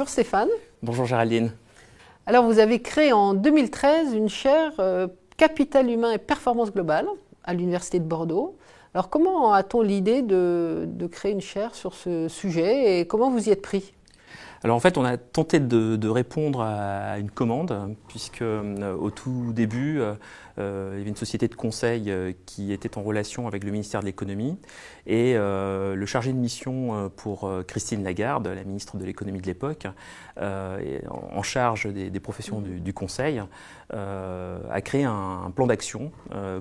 Bonjour Stéphane. Bonjour Géraldine. Alors vous avez créé en 2013 une chaire Capital humain et performance globale à l'Université de Bordeaux. Alors comment a-t-on l'idée de créer une chaire sur ce sujet et comment vous y êtes pris ? Alors en fait, on a tenté de répondre à une commande, puisque au tout début, il y avait une société de conseil qui était en relation avec le ministère de l'économie et le chargé de mission pour Christine Lagarde, la ministre de l'économie de l'époque, en charge des professions du conseil, a créé un plan d'action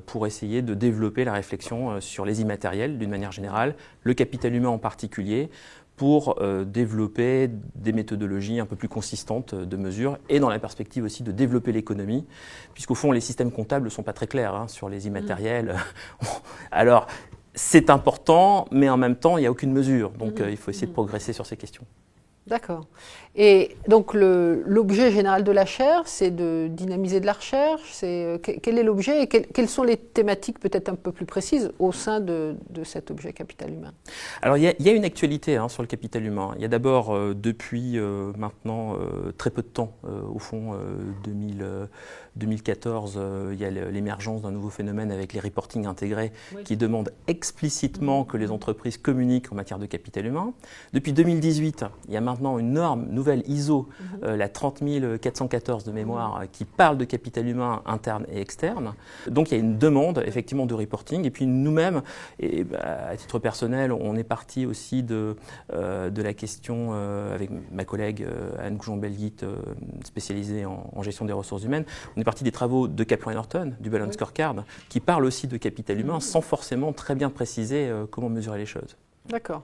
pour essayer de développer la réflexion sur les immatériels d'une manière générale, le capital humain en particulier, pour développer des méthodologies un peu plus consistantes de mesure et dans la perspective aussi de développer l'économie, puisqu'au fond les systèmes comptables ne sont pas très clairs sur les immatériels. Alors c'est important, mais en même temps il n'y a aucune mesure, donc il faut essayer de progresser sur ces questions. D'accord. Et donc l'objet général de la chaire, c'est de dynamiser de la recherche. Quel est l'objet et quelles sont les thématiques peut-être un peu plus précises au sein de cet objet capital humain ? Alors il y a une actualité sur le capital humain. Il y a d'abord depuis maintenant très peu de temps, au fond 2014, il y a l'émergence d'un nouveau phénomène avec les reporting intégrés qui demandent explicitement que les entreprises communiquent en matière de capital humain. Depuis 2018, il y a maintenant une norme nouvelle ISO, la 30414 de mémoire, qui parle de capital humain interne et externe. Donc il y a une demande effectivement de reporting. Et puis nous-mêmes, et à titre personnel, on est parti aussi de la question avec ma collègue Anne Goujon-Belguit, spécialisée en gestion des ressources humaines. On est parti des travaux de Kaplan et Norton, du Balance Scorecard, qui parle aussi de capital humain sans forcément très bien préciser comment mesurer les choses. D'accord.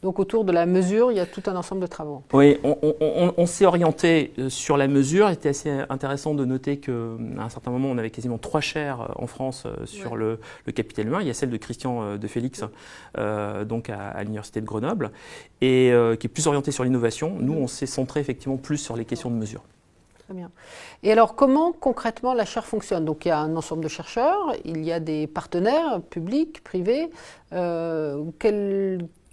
Donc autour de la mesure, il y a tout un ensemble de travaux. Oui, on s'est orienté sur la mesure. Il était assez intéressant de noter qu'à un certain moment, on avait quasiment 3 chaires en France sur le capital humain. Il y a celle de Christian de Félix, donc à l'Université de Grenoble, et qui est plus orientée sur l'innovation. Nous, on s'est centré effectivement plus sur les questions de mesure. Très bien. Et alors, comment concrètement la chaire fonctionne ? Donc, il y a un ensemble de chercheurs, il y a des partenaires publics, privés.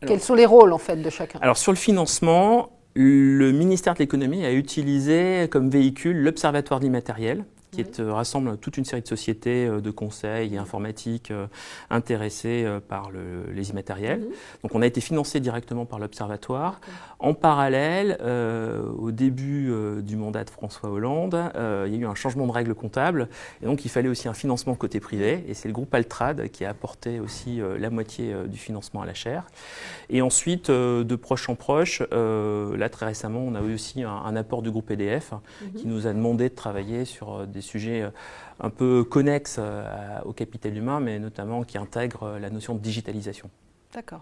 Quels sont les rôles en fait de chacun ? Alors, sur le financement, le ministère de l'économie a utilisé comme véhicule l'Observatoire de l'immatériel, qui rassemble toute une série de sociétés de conseil et informatiques intéressées par les immatériels. Donc on a été financé directement par l'Observatoire. En parallèle, au début du mandat de François Hollande, il y a eu un changement de règles comptables et donc il fallait aussi un financement côté privé et c'est le groupe Altrad qui a apporté aussi la moitié du financement à la chaire. Et ensuite, de proche en proche, là très récemment, on a eu aussi un apport du groupe EDF qui nous a demandé de travailler sur des sujets un peu connexes au capital humain, mais notamment qui intègrent la notion de digitalisation. D'accord.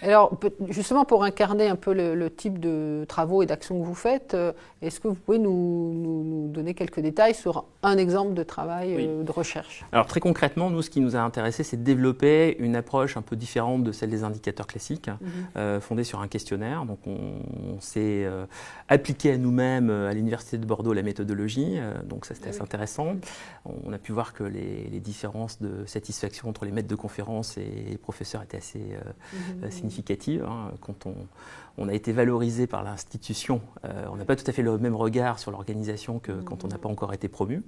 Alors, justement, pour incarner un peu le type de travaux et d'actions que vous faites, est-ce que vous pouvez nous donner quelques détails sur un exemple de travail de recherche ? Alors, très concrètement, nous, ce qui nous a intéressé, c'est de développer une approche un peu différente de celle des indicateurs classiques, fondée sur un questionnaire. Donc, on s'est appliqué à nous-mêmes, à l'Université de Bordeaux, la méthodologie. Donc, ça, c'était assez intéressant. On a pu voir que les différences de satisfaction entre les maîtres de conférences et les professeurs étaient assez significative. Quand on a été valorisé par l'institution, on n'a pas tout à fait le même regard sur l'organisation que quand on n'a pas encore été promu.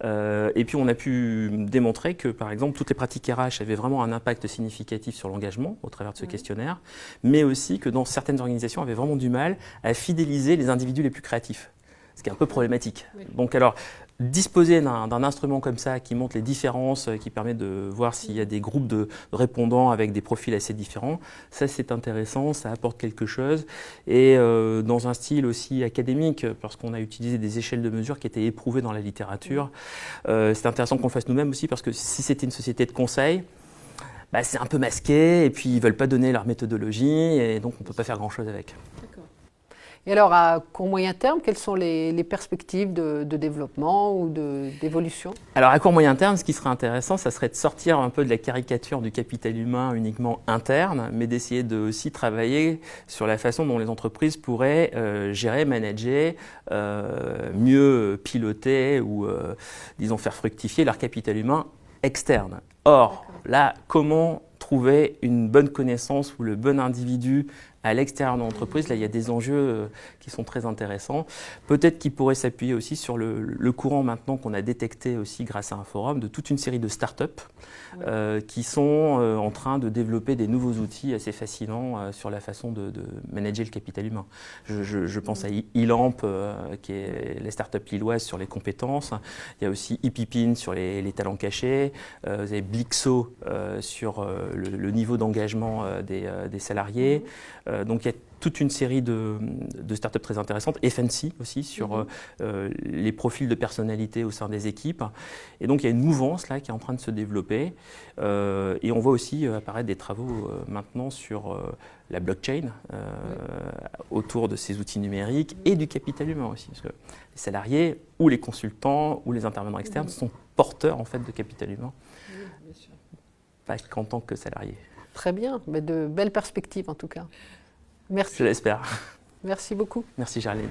Et puis on a pu démontrer que, par exemple, toutes les pratiques RH avaient vraiment un impact significatif sur l'engagement au travers de ce questionnaire, mais aussi que dans certaines organisations, on avait vraiment du mal à fidéliser les individus les plus créatifs, ce qui est un peu problématique. Donc alors, disposer d'un instrument comme ça qui montre les différences, qui permet de voir s'il y a des groupes de répondants avec des profils assez différents, ça c'est intéressant, ça apporte quelque chose. Et dans un style aussi académique, parce qu'on a utilisé des échelles de mesure qui étaient éprouvées dans la littérature, c'est intéressant qu'on le fasse nous-mêmes aussi, parce que si c'était une société de conseil, c'est un peu masqué, et puis ils ne veulent pas donner leur méthodologie, et donc on ne peut pas faire grand-chose avec. D'accord. Et alors, à court moyen terme, quelles sont les perspectives de développement ou d'évolution ? Alors, à court moyen terme, ce qui serait intéressant, ça serait de sortir un peu de la caricature du capital humain uniquement interne, mais d'essayer de aussi travailler sur la façon dont les entreprises pourraient gérer, manager, mieux piloter ou, disons, faire fructifier leur capital humain externe. Or, là, comment trouver une bonne connaissance ou le bon individu à l'extérieur de l'entreprise, là, il y a des enjeux qui sont très intéressants. Peut-être qu'ils pourraient s'appuyer aussi sur le courant maintenant qu'on a détecté aussi grâce à un forum de toute une série de startups qui sont en train de développer des nouveaux outils assez fascinants sur la façon de manager le capital humain. Je pense à eLamp, qui est la startup lilloise sur les compétences. Il y a aussi ePipin sur les talents cachés. Vous avez Blixo sur le niveau d'engagement des salariés. Donc il y a toute une série de startups très intéressantes, FNC aussi, sur les profils de personnalité au sein des équipes. Et donc il y a une mouvance là qui est en train de se développer. Et on voit aussi apparaître des travaux maintenant sur la blockchain autour de ces outils numériques et du capital humain aussi. Parce que les salariés ou les consultants ou les intervenants externes sont porteurs en fait de capital humain, pas qu'en tant que salariés. Très bien, mais de belles perspectives en tout cas. Merci. Je l'espère. Merci beaucoup. Merci Charline.